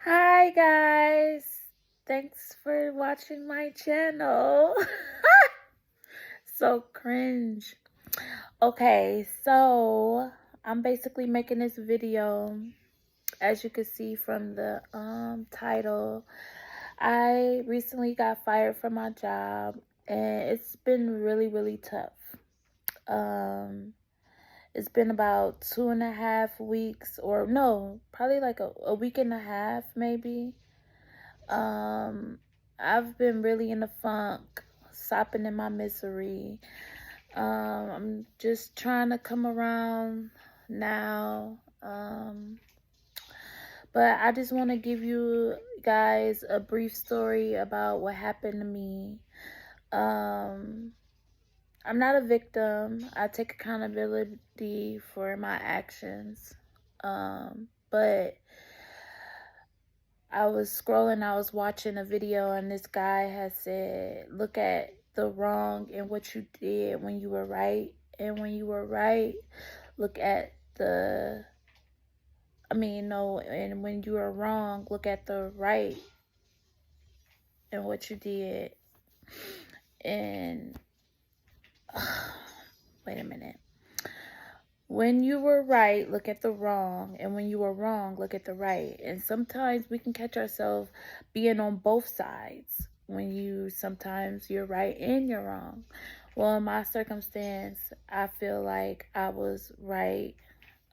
Hi guys, thanks for watching my channel. So cringe. Okay, so I'm basically making this video. As you can see from the title, I recently got fired from my job and it's been really tough. Um it's been about 2.5 weeks, or no, probably like a week and a half maybe. Um, I've been really in a funk, sopping in my misery. I'm just trying to come around now. But I just want to give you guys a brief story about what happened to me. Um, I'm not a victim. I take accountability for my actions. But I was scrolling, I was watching a video, and this guy had said, look at the wrong in what you did when you were right. And when you were right, look at the, no, and when you were wrong, look at the right in what you did. And, wait a minute. When you were right, look at the wrong. And when you were wrong, look at the right. And sometimes we can catch ourselves being on both sides. Sometimes you're right and you're wrong. Well, in my circumstance, I feel like I was right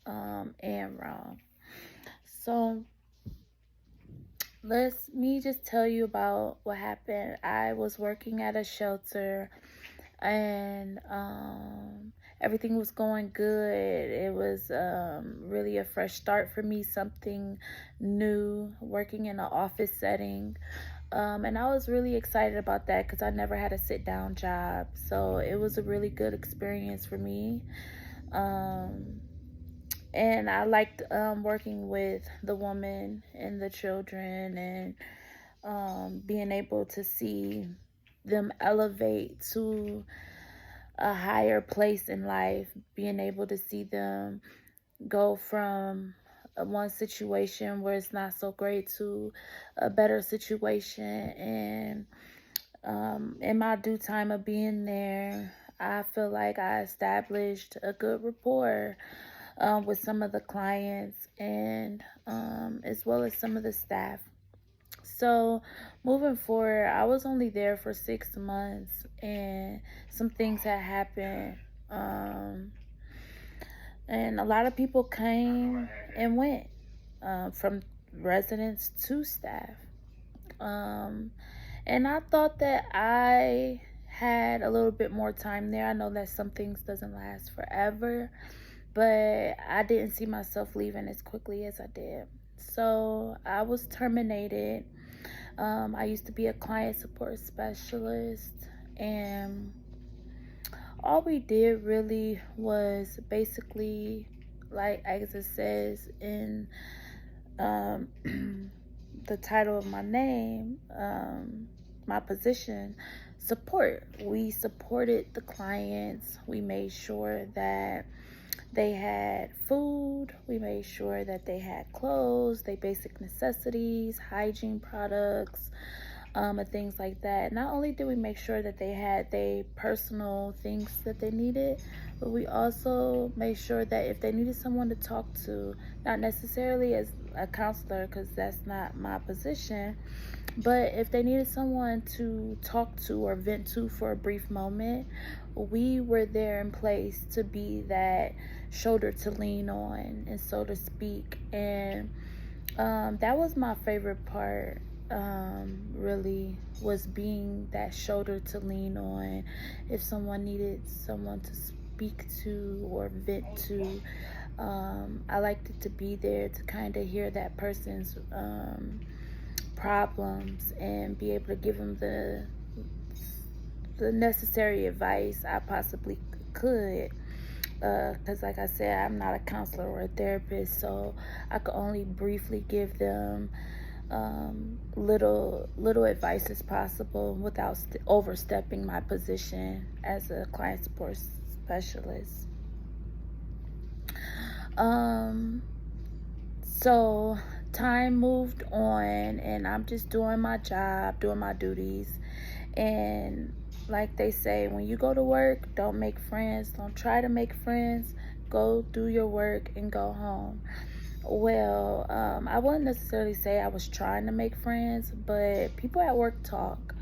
and wrong. So let me just tell you about what happened. I was working at a shelter and everything was going good. It was really a fresh start for me, something new, working in an office setting. And I was really excited about that because I never had a sit-down job. So it was a really good experience for me. And I liked working with the woman and the children, and being able to see them elevate to a higher place in life, being able to see them go from one situation where it's not so great to a better situation. And in my due time of being there, I feel like I established a good rapport with some of the clients, and as well as some of the staff. So moving forward, I was only there for 6 months, and some things had happened. And a lot of people came and went, from residents to staff. And I thought that I had a little bit more time there. I know that some things doesn't last forever, but I didn't see myself leaving as quickly as I did. So I was terminated. I used to be a client support specialist, and all we did really was basically, like as it says in the title of my name, my position, support. We supported the clients. We made sure that they had food. We made sure that they had clothes, their basic necessities, hygiene products, and things like that. Not only did we make sure that they had their personal things that they needed, but we also made sure that if they needed someone to talk to, not necessarily as a counselor, because that's not my position, but if they needed someone to talk to or vent to for a brief moment, we were there in place to be that shoulder to lean on, and so to speak. And that was my favorite part, really, was being that shoulder to lean on. If someone needed someone to speak to or vent to, I liked it to be there to kind of hear that person's problems and be able to give them the necessary advice I possibly could. Because like I said, I'm not a counselor or a therapist, so I could only briefly give them little advice as possible without overstepping my position as a client support specialist. So time moved on, and I'm just doing my job, doing my duties. And like they say, when you go to work, don't make friends. Don't try to make friends. Go do your work and go home. Well, I wouldn't necessarily say I was trying to make friends, but people at work talk.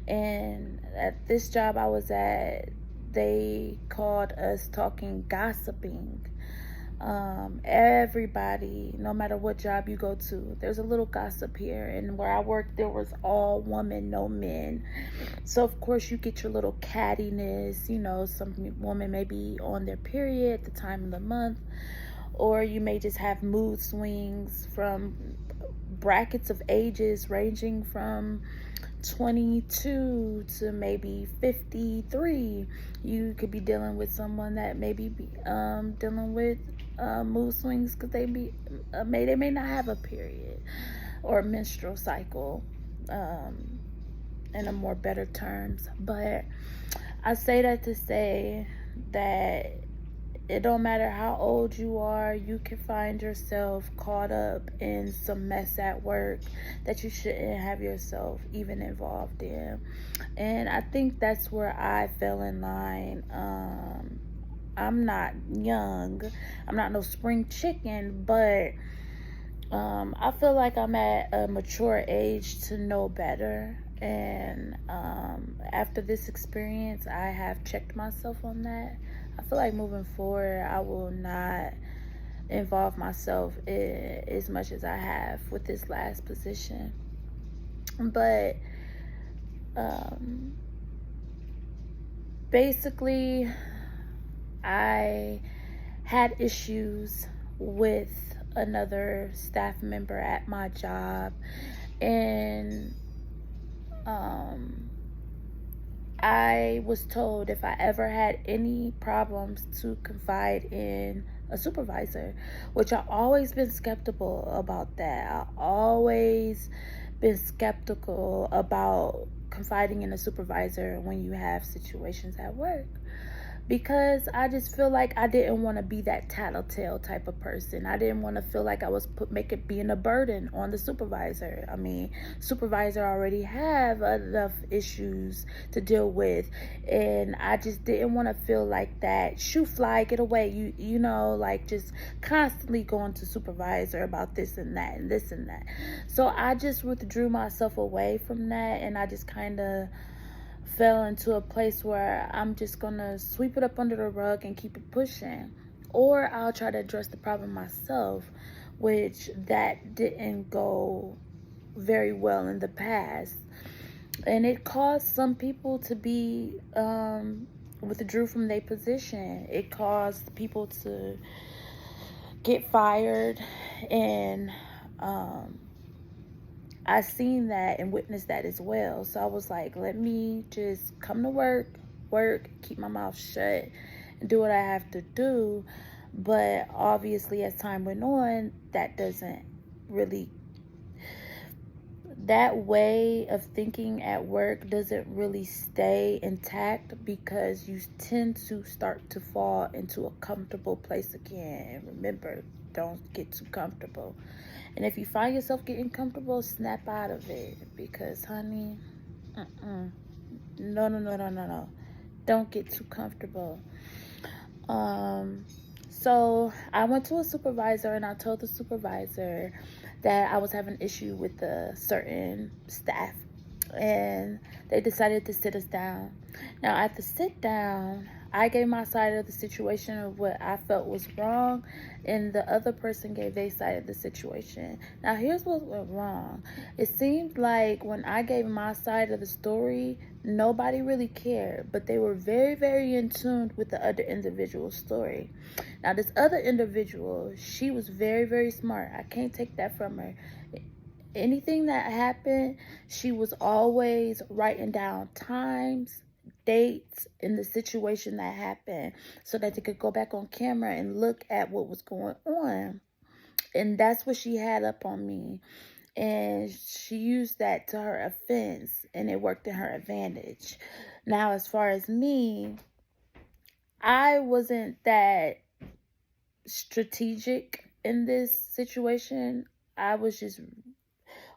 And at this job I was at, they called us talking gossiping. Everybody, no matter what job you go to, there's a little gossip here. And where I worked, there was all women, no men. So of course you get your little cattiness. Some women may be on their period at the time of the month, or you may just have mood swings from brackets of ages ranging from 22 to maybe 53. You could be dealing with someone that may be dealing with mood swings because they may not have a period or a menstrual cycle, in a more better terms. But I say that to say that it don't matter how old you are, you can find yourself caught up in some mess at work that you shouldn't have yourself even involved in. And I think that's where I fell in line. I'm not young, I'm not no spring chicken, but I feel like I'm at a mature age to know better. And after this experience, I have checked myself on that. I feel like moving forward, I will not involve myself as much as I have with this last position. But basically, I had issues with another staff member at my job, and I was told if I ever had any problems to confide in a supervisor, which I've always been skeptical about that. I always been skeptical about confiding in a supervisor when you have situations at work, because I just feel like I didn't want to be that tattletale type of person. I didn't want to feel like I was being a burden on the supervisor. I mean, supervisor already have enough issues to deal with, and I just didn't want to feel like that. Shoot, fly, get away. Like just constantly going to supervisor about this and that and this and that. So I just withdrew myself away from that, and I just kind of fell into a place where I'm just gonna sweep it up under the rug and keep it pushing, or I'll try to address the problem myself, which that didn't go very well in the past, and it caused some people to be withdrew from their position. It caused people to get fired, and I seen that and witnessed that as well. So I was like, let me just come to work, keep my mouth shut, and do what I have to do. But obviously, as time went on, that way of thinking at work doesn't really stay intact, because you tend to start to fall into a comfortable place again. And remember, don't get too comfortable. And if you find yourself getting comfortable, snap out of it, because honey, no. Don't get too comfortable. So I went to a supervisor, and I told the supervisor that I was having an issue with a certain staff, and they decided to sit us down. Now at the sit down, I gave my side of the situation of what I felt was wrong, and the other person gave their side of the situation. Now here's what went wrong. It seemed like when I gave my side of the story, nobody really cared, but they were very, very in tune with the other individual's story. Now this other individual, she was very, very smart. I can't take that from her. Anything that happened, she was always writing down times, dates, in the situation that happened, so that they could go back on camera and look at what was going on. And that's what she had up on me. And she used that to her offense, and it worked in her advantage. Now, as far as me, I wasn't that strategic in this situation. I was just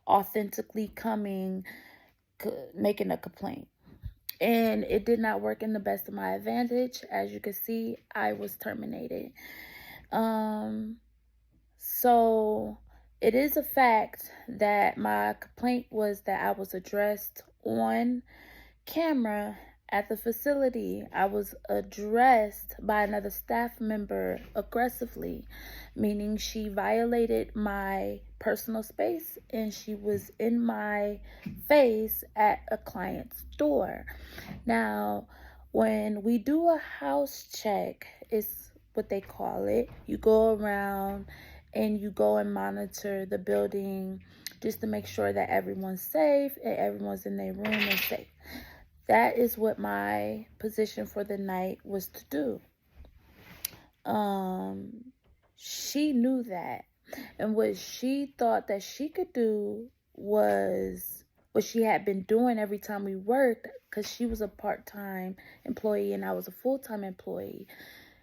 authentically making a complaint. And it did not work in the best of my advantage. As you can see, I was terminated. Um, so it is a fact that my complaint was that I was addressed on camera at the facility. I was addressed by another staff member aggressively, meaning she violated my personal space and she was in my face at a client's door. Now, when we do a house check, it's what they call it. You go around and you go and monitor the building just to make sure that everyone's safe and everyone's in their room and safe. That is what my position for the night was to do. She knew that. And what she thought that she could do was what she had been doing every time we worked, because she was a part-time employee and I was a full-time employee.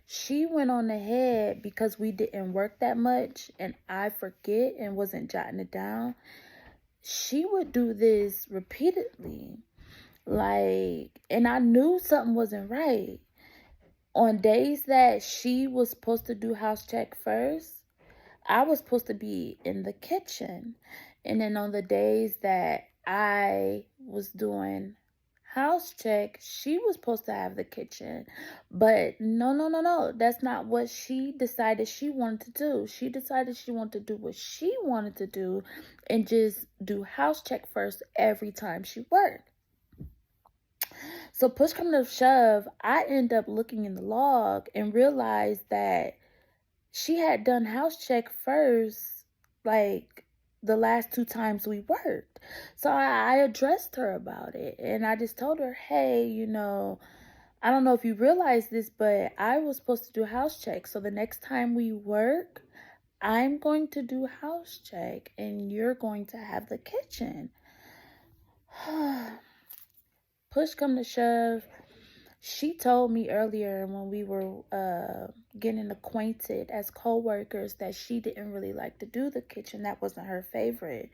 She went on ahead because we didn't work that much and I forget and wasn't jotting it down. She would do this repeatedly. And I knew something wasn't right. On days that she was supposed to do house check first, I was supposed to be in the kitchen. And then on the days that I was doing house check, she was supposed to have the kitchen. But no. That's not what she decided she wanted to do. She decided she wanted to do what she wanted to do and just do house check first every time she worked. So push come to shove, I end up looking in the log and realized that she had done house check first, like the last 2 times we worked. So I addressed her about it and I just told her, hey, I don't know if you realize this, but I was supposed to do house check. So the next time we work, I'm going to do house check and you're going to have the kitchen. Push come to shove, she told me earlier when we were getting acquainted as co-workers that she didn't really like to do the kitchen. That wasn't her favorite.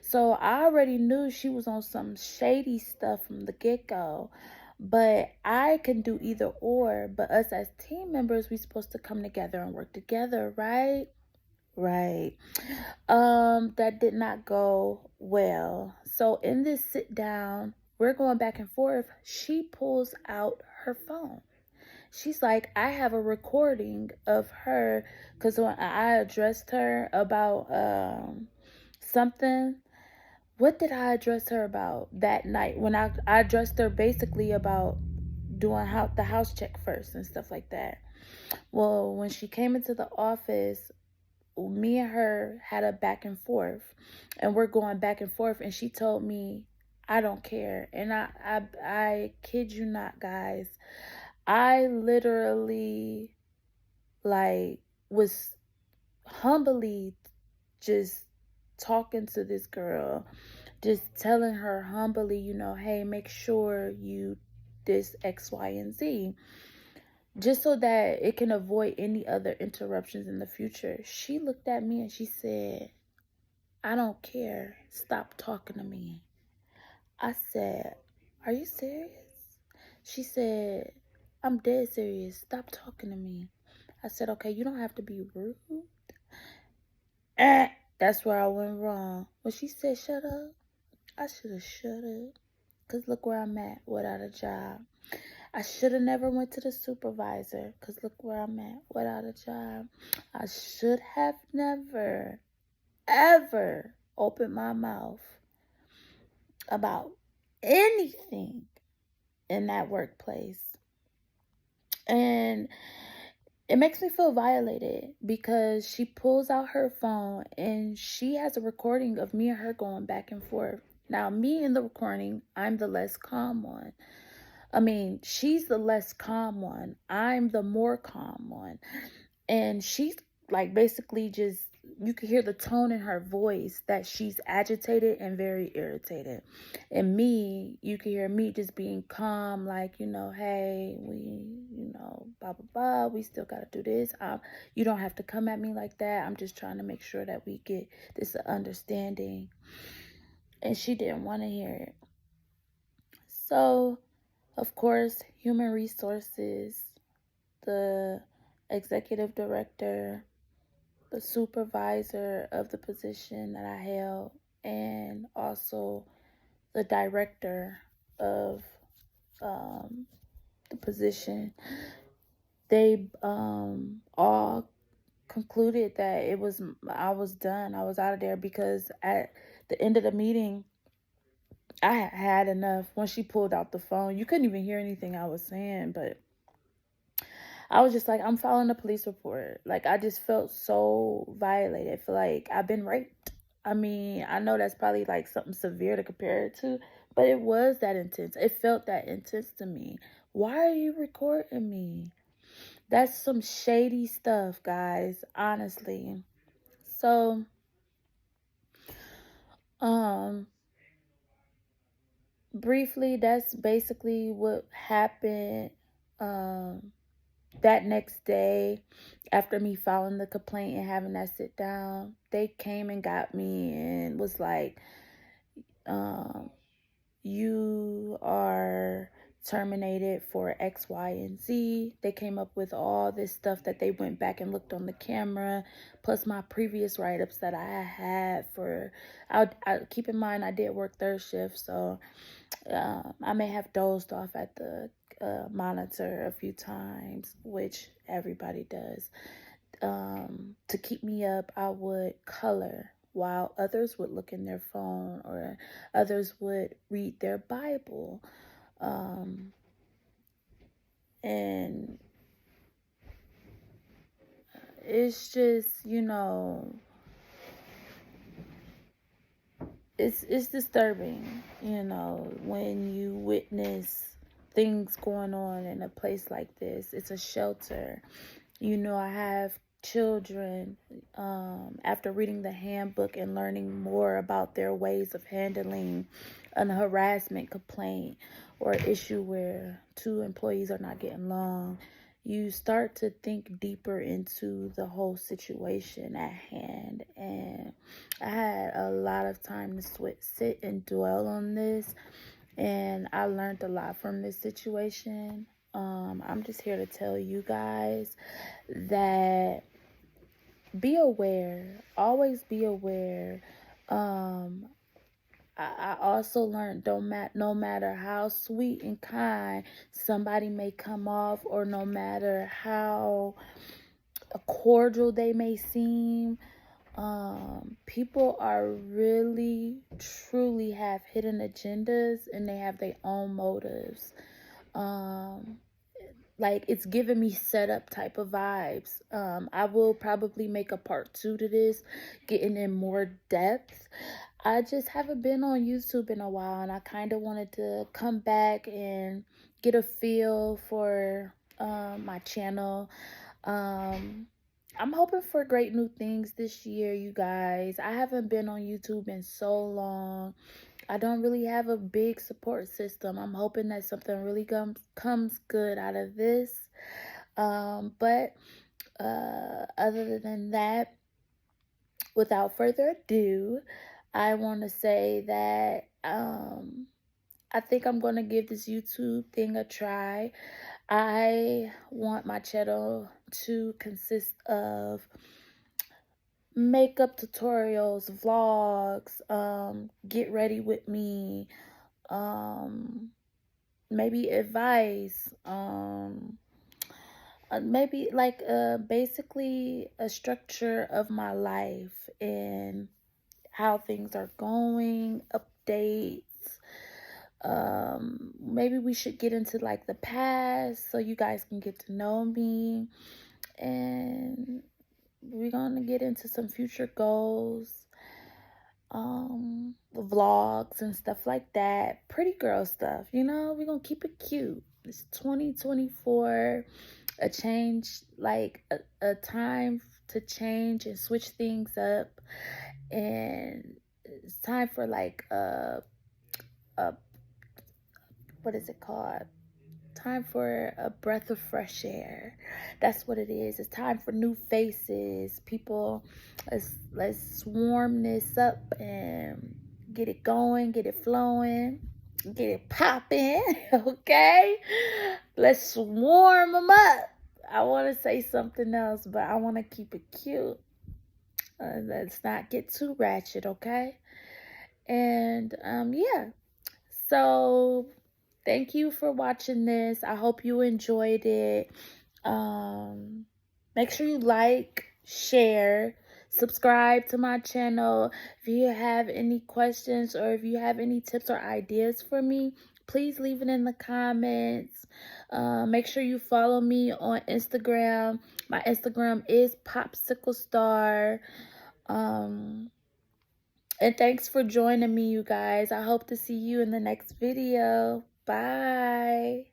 So I already knew she was on some shady stuff from the get-go. But I can do either or. But us as team members, we're supposed to come together and work together, right? Right. That did not go well. So in this sit down, we're going back and forth. She pulls out her phone. She's like, I have a recording of her, because when I addressed her about something, what did I address her about that night? When I addressed her basically about doing the house check first and stuff like that. Well, when she came into the office, me and her had a back and forth, and we're going back and forth, and she told me, I don't care. And I kid you not, guys, I literally was humbly just talking to this girl, just telling her humbly, hey, make sure you this X, Y, and Z, just so that it can avoid any other interruptions in the future. She looked at me and she said, I don't care. Stop talking to me. I said, are you serious? She said, I'm dead serious. Stop talking to me. I said, okay, you don't have to be rude. That's where I went wrong. When she said shut up, I should have shut up. Because look where I'm at without a job. I should have never went to the supervisor, because look where I'm at without a job. I should have never, ever opened my mouth about anything in that workplace. And it makes me feel violated because she pulls out her phone and she has a recording of me and her going back and forth. Now, me in the recording, I'm the less calm one. I mean, she's the less calm one. I'm the more calm one. And she's basically just, you can hear the tone in her voice that she's agitated and very irritated. And me, you can hear me just being calm, hey, blah, blah, blah. We still got to do this. You don't have to come at me like that. I'm just trying to make sure that we get this understanding. And she didn't want to hear it. So, of course, human resources, the executive director, the supervisor of the position that I held, and also the director of the position, they all concluded that I was done. I was out of there because at the end of the meeting, I had enough. When she pulled out the phone, you couldn't even hear anything I was saying, but I was just like, I'm filing a police report. Like, I just felt so violated. I feel like I've been raped. I mean, I know that's probably like something severe to compare it to, but it was that intense. It felt that intense to me. Why are you recording me? That's some shady stuff, guys, honestly. So, um, briefly, that's basically what happened. That next day, after me filing the complaint and having that sit down, they came and got me and was like, um, you are terminated for X, Y, and Z. They came up with all this stuff that they went back and looked on the camera, plus my previous write-ups that I had for, I keep in mind I did work third shift, so I may have dozed off at the monitor a few times, which everybody does. To keep me up, I would color while others would look in their phone or others would read their Bible. And it's just, it's disturbing, when you witness things going on in a place like this. It's a shelter. I have children. After reading the handbook and learning more about their ways of handling a harassment complaint or issue where two employees are not getting along, you start to think deeper into the whole situation at hand. And I had a lot of time to sit and dwell on this, and I learned a lot from this situation. I'm just here to tell you guys that be aware, always be aware. I also learned no matter how sweet and kind somebody may come off, or no matter how cordial they may seem, people are really truly have hidden agendas and they have their own motives. Like, it's giving me setup type of vibes. I will probably make a part 2 to this, getting in more depth. I just haven't been on YouTube in a while, and I kind of wanted to come back and get a feel for my channel. I'm hoping for great new things this year, you guys. I haven't been on YouTube in so long. I don't really have a big support system. I'm hoping that something really comes good out of this. But other than that, without further ado, I want to say that I think I'm going to give this YouTube thing a try. I want my channel to consist of makeup tutorials, vlogs, get ready with me, maybe advice, maybe like basically a structure of my life and how things are going, updates. Maybe we should get into like the past so you guys can get to know me, and we're gonna get into some future goals, vlogs and stuff like that, pretty girl stuff. We're gonna keep it cute. It's 2024, a change, like a time to change and switch things up, and it's time for like a what is it called, Time for a breath of fresh air. That's what it is. It's time for new faces. People, let's swarm this up and get it going, get it flowing, get it popping. Okay, let's swarm them up. I want to say something else, but I want to keep it cute. Let's not get too ratchet, okay? And yeah. So thank you for watching this. I hope you enjoyed it. Make sure you like, share, subscribe to my channel. If you have any questions or if you have any tips or ideas for me, please leave it in the comments. Make sure you follow me on Instagram. My Instagram is Popsicle Star. And thanks for joining me, you guys. I hope to see you in the next video. Bye.